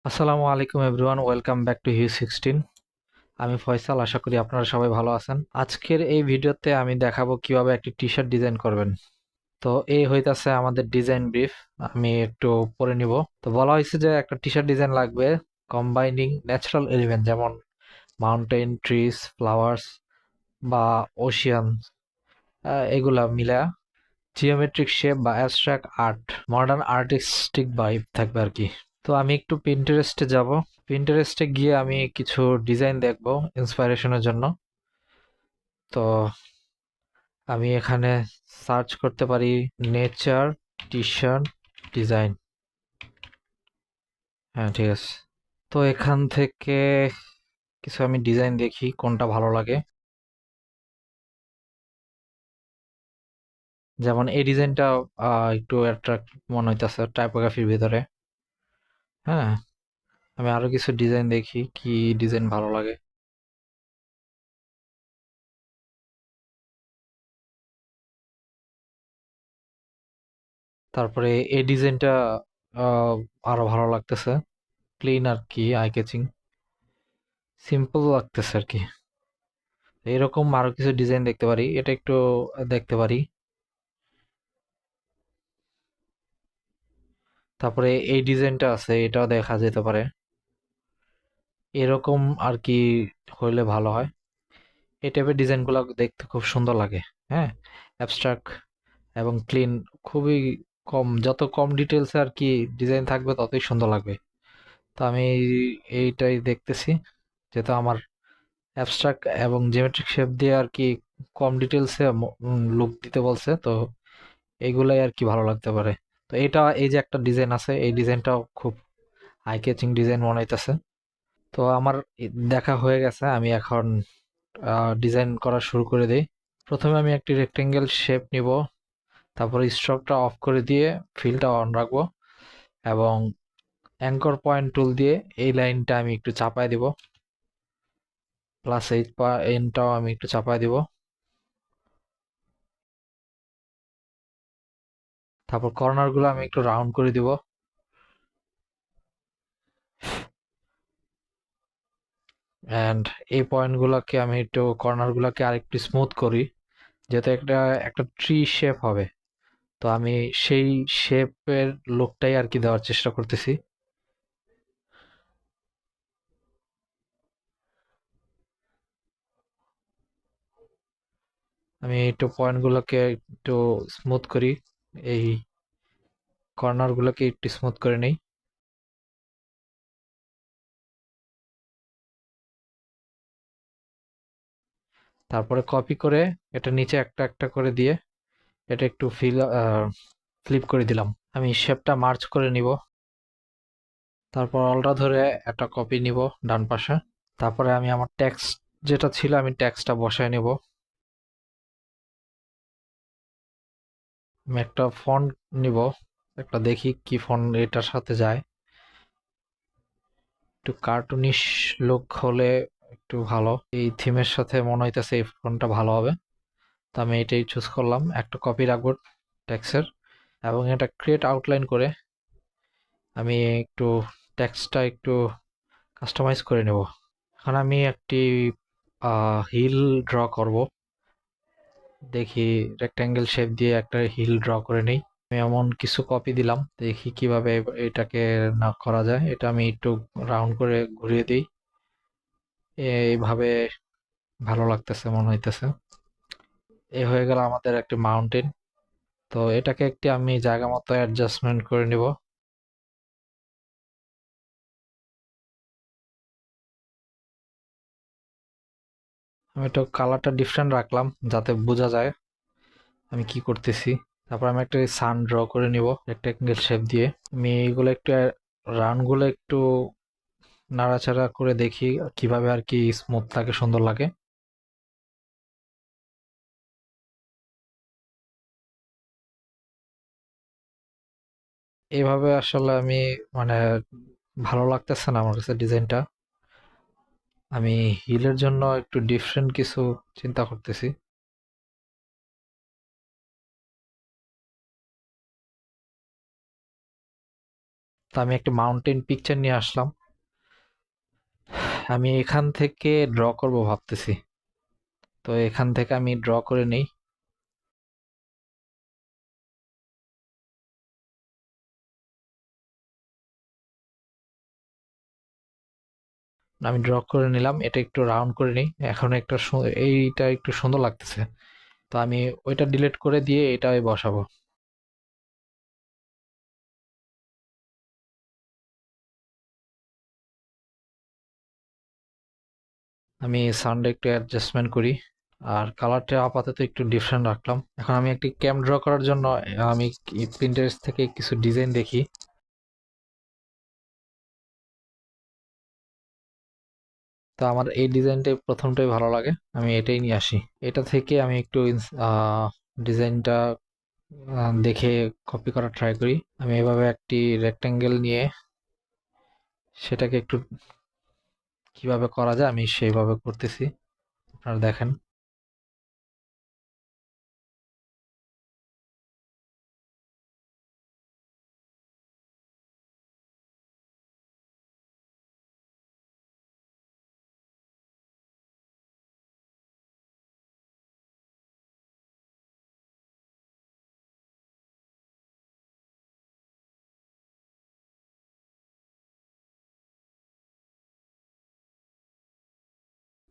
আসসালামু আলাইকুম everyone, welcome back to হিউ 16। আমি ফয়সাল, আশা করি আপনারা সবাই ভালো আছেন। আজকের এই ভিডিওতে আমি দেখাবো কিভাবে একটি টি শার্ট ডিজাইন করবেন। তো এই হইতাছে আমাদের ডিজাইন ব্রিফ। আমি একটু পড়ে নিব। তো বলা হয়েছে যে একটা টি শার্ট ডিজাইন লাগবে কম্বাইনিং ন্যাচারাল এলিমেন্ট যেমন মাউন্টেন, ট্রিজ, ফ্লাওয়ার্স বা ওশিয়ান, এগুলা মিলা জিওমেট্রিক শেপ বা abstract art, modern artistic vibe থাকবে আর কি। তো আমি একটু পিন্টারেস্টে যাব। পিন্টারেস্টে গিয়ে আমি কিছু ডিজাইন দেখব ইন্সপাইরেশনের জন্য। তো আমি এখানে সার্চ করতে পারি নেচার টি শার্ট ডিজাইন। হ্যাঁ, ঠিক আছে। তো এখান থেকে কিছু আমি ডিজাইন দেখি কোনটা ভালো লাগে। যেমন এই ডিজাইনটা একটু অ্যাট্রাক্ট মনে হইতেছে টাইপোগ্রাফির ভিতরে। হ্যাঁ, আমি আরো কিছু ডিজাইন দেখি কি ডিজাইন ভালো লাগে। তারপরে এই ডিজাইনটা আহ, আরো ভালো লাগতেছে, ক্লিন আর কি, আই ক্যাচিং, সিম্পল লাগতেছে আর কি। এরকম আরো কিছু ডিজাইন দেখতে পারি, এটা একটু দেখতে পারি। তারপরে এই ডিজাইনটা আছে, এটাও দেখা যেতে পারে। এরকম আর কি হইলে ভালো হয়। এই টাইপের ডিজাইনগুলো দেখতে খুব সুন্দর লাগে। হ্যাঁ, অ্যাবস্ট্রাক্ট এবং ক্লিন, খুবই কম, যত কম ডিটেলসে আর কি ডিজাইন থাকবে ততই সুন্দর লাগবে। তো আমি এইটাই দেখতেছি, যেহেতু আমার অ্যাবস্ট্রাক্ট এবং জিওমেট্রিক শেপ দিয়ে আর কি কম ডিটেলসে লুক দিতে বলছে, তো এইগুলাই আর কি ভালো লাগতে পারে। তো এটা, এই যে একটা ডিজাইন আছে, এই ডিজাইনটাও খুব আই ক্যাচিং ডিজাইন মনে হইতেছে। তো আমার দেখা হয়ে গেছে, আমি এখন ডিজাইন করা শুরু করে দিই। প্রথমে আমি একটি রেক্টেঙ্গেল শেপ নিব, তারপরে স্ট্রোকটা অফ করে দিয়ে ফিলটা অন রাখবো এবং অ্যাঙ্কর পয়েন্ট টুল দিয়ে এই লাইনটা আমি একটু চাপায় দিব, প্লাস এই এনটাও আমি একটু চাপায় দিব। তারপর কর্নারগুলো আমি একটু রাউন্ড করে দিব, অ্যান্ড এই পয়েন্টগুলোকে আমি একটু, কর্নারগুলোকে আরেকটু স্মুথ করি, যেহেতু একটা একটা ট্রি শেপ হবে। তো আমি সেই শেপের লুকটাই আর কি দেওয়ার চেষ্টা করতেছি। আমি একটু পয়েন্টগুলোকে একটু স্মুথ করি, এই কর্নারগুলোকে একটু স্মুথ করে নেই। তারপরে কপি করে এটা নিচে একটা একটা করে দিয়ে এটা একটু ফ্লিপ করে দিলাম। আমি শেপটা মার্চ করে নিব। তারপর অলটা ধরে একটা কপি নিব ডান পাশে। তারপরে আমি আমার টেক্সট যেটা ছিল, আমি টেক্সটটা বসায় নিব। আমি একটা ফন্ট নিব, একটা দেখি কি ফন্ট এটার সাথে যায়। একটু কার্টুনিশ লুক হলে একটু ভালো, এই থিমের সাথে মনে হইতেছে এই ফন্টটা ভালো হবে। তো আমি এটাই চুজ করলাম, একটা কপি রাখবো টেক্সটের, এবং এটা ক্রিয়েট আউটলাইন করে আমি একটু টেক্সটটা একটু কাস্টমাইজ করে নেব। এখন আমি একটি হিল ড্র করব, দেখি রেক্ট্যাঙ্গেল শেপ দিয়ে একটা হিল ড্র করে নেই। আমি এমন কিছু কপি দিলাম, দেখি কিভাবে এটাকে না করা যায়। এটা আমি একটু রাউন্ড করে ঘুরিয়ে দিই, এইভাবে ভালো লাগতেছে মনে হইতেছে। এ হয়ে গেল আমাদের একটি মাউন্টেন। তো এটাকে একটি আমি জায়গা মতো অ্যাডজাস্টমেন্ট করে নিব। আমি একটু কালারটা ডিফারেন্ট রাখলাম যাতে বোঝা যায় আমি কি করতেছি। তারপর আমি একটা সান ড্র করে নিব রেক্টেঙ্গেল শেপ দিয়ে। আমি এইগুলো একটু রাউন্ডগুলো একটু নাড়াচাড়া করে দেখি কিভাবে আর কি স্মুথ লাগে, সুন্দর লাগে। এইভাবে আসলে আমি, মানে, ভালো লাগতেছে না আমার কাছে ডিজাইনটা। আমি হিলের জন্য একটু ডিফারেন্ট কিছু চিন্তা করতেছি। তো আমি একটা মাউন্টেন পিকচার নিয়ে আসলাম। আমি এখান থেকে ড্র করব ভাবতেছি। তো এখান থেকে আমি ড্র করে নেই। আমি ড্র করে নিলাম, এটা একটু রাউন্ড করে নিই। এখন একটা এইটা একটু সুন্দর লাগতেছে। তো আমি ওইটা ডিলিট করে দিয়ে এটাই বসাবো। আমি সাউন্ডে একটু অ্যাডজাস্টমেন্ট করি। আর কালারটা আপাতত একটু ডিফারেন্ট রাখলাম। এখন আমি একটি ক্যাম ড্র করার জন্য আমি প্রিন্টারেস্ট থেকে কিছু ডিজাইন দেখি। তো আমার এই ডিজাইনটাই প্রথমটাই ভালো লাগে, আমি এটাই নিয়ে আসি। এটা থেকে আমি একটু ডিজাইনটা দেখে কপি করার ট্রাই করি। আমি এভাবে একটি রেক্টেঙ্গেল নিয়ে সেটাকে একটু কিভাবে করা যায় আমি সেইভাবে করতেছি, আপনারা দেখেন।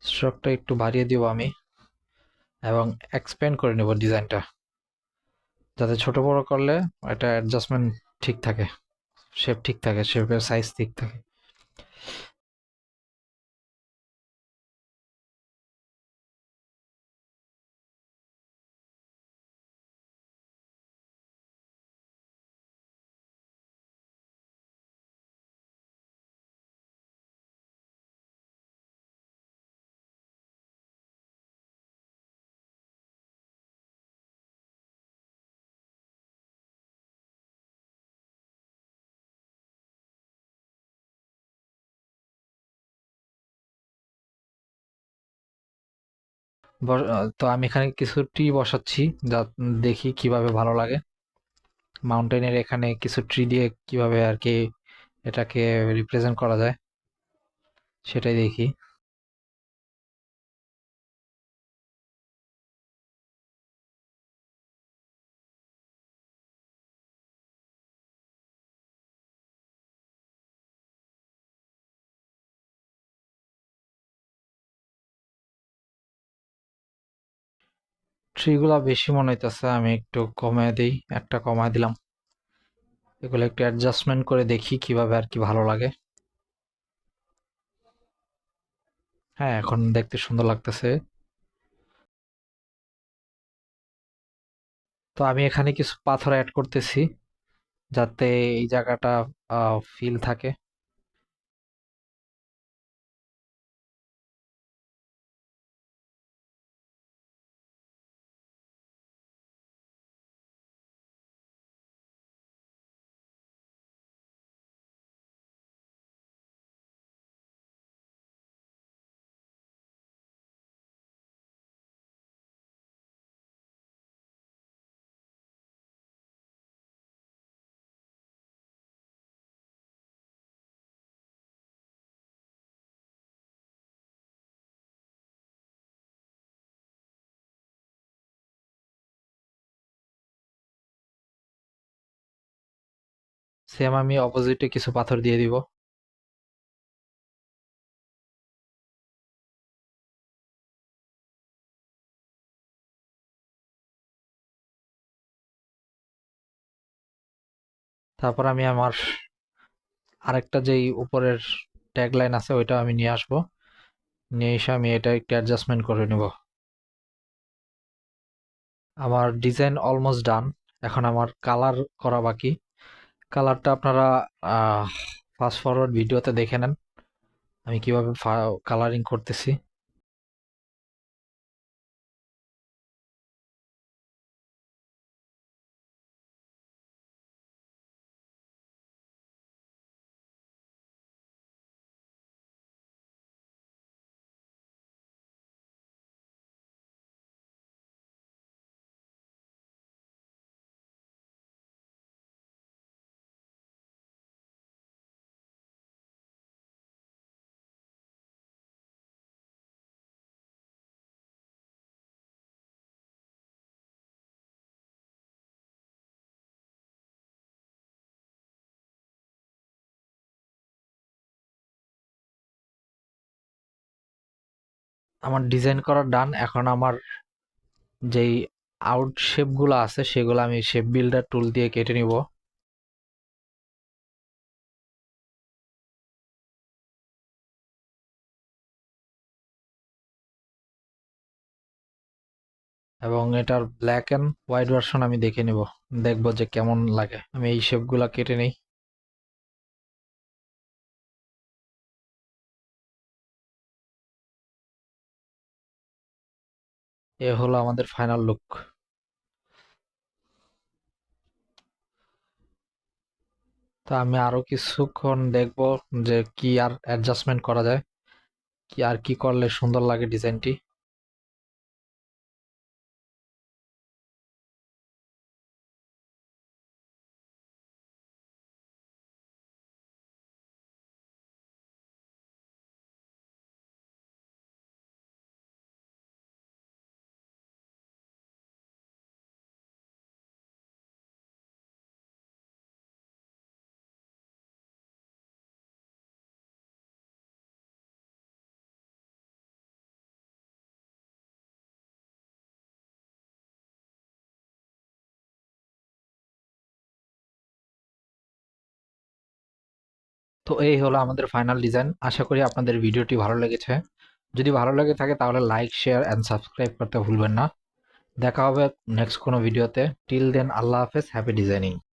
স্ট্রোকটা একটু বাড়িয়ে দিব আমি, এবং এক্সপ্যান্ড করে নেব ডিজাইনটা, যাতে ছোট বড় করলে এটা অ্যাডজাস্টমেন্ট ঠিক থাকে, শেপ ঠিক থাকে, শেপের সাইজ ঠিক থাকে। তো আমি এখানে কিছু ট্রি বসাচ্ছি, যা দেখি কিভাবে ভালো লাগে। মাউন্টেনের এখানে কিছু ট্রি দিয়ে কিভাবে আর কি এটাকে রিপ্রেজেন্ট করা যায় সেটাই দেখি। ট্রিগুলা বেশি মনে হইতেছে, আমি একটু কমায় দিই, একটা কমায় দিলাম। এগুলো একটু অ্যাডজাস্টমেন্ট করে দেখি কিভাবে আর কি ভালো লাগে। হ্যাঁ, এখন দেখতে সুন্দর লাগতেছে। তো আমি এখানে কিছু পাথর অ্যাড করতেছি, যাতে এই জায়গাটা ফিল থাকে। সেম আমি অপোজিটে কিছু পাথর দিয়ে দিব। তারপর আমি আমার আরেকটা যেই উপরের ট্যাগ লাইন আছে ওইটা আমি নিয়ে আসবো। নিয়ে এসে আমি এটা একটু অ্যাডজাস্টমেন্ট করে নেব। আমার ডিজাইন অলমোস্ট ডান। এখন আমার কালার করা বাকি। কালারটা আপনারা ফাস্ট ফরওয়ার্ড ভিডিওতে দেখে নেন আমি কিভাবে কালারিং করতেছি। আমার ডিজাইন করা ডান। এখন আমার যেই আউট শেপগুলো আছে সেগুলো আমি শেপ বিল্ডার টুল দিয়ে কেটে নিব। এবং এটার ব্ল্যাক এন্ড হোয়াইট ভার্সন আমি দেখে নিব, দেখবো যে কেমন লাগে। আমি এই শেপগুলো কেটে নেই। এ হলো আমাদের ফাইনাল লুক। তো আমি আরো কিছুক্ষণ দেখবো যে কি আর অ্যাডজাস্টমেন্ট করা যায়, কি আর কি করলে সুন্দর লাগে ডিজাইনটি। তো এই হলো আমাদের ফাইনাল ডিজাইন। আশা করি আপনাদের ভিডিওটি ভালো লেগেছে। যদি ভালো লেগে থাকে তাহলে লাইক, শেয়ার অ্যান্ড সাবস্ক্রাইব করতে ভুলবেন না। দেখা হবে নেক্সট কোনো ভিডিওতে। টিল দেন, আল্লাহ হাফেজ, হ্যাপি ডিজাইনিং।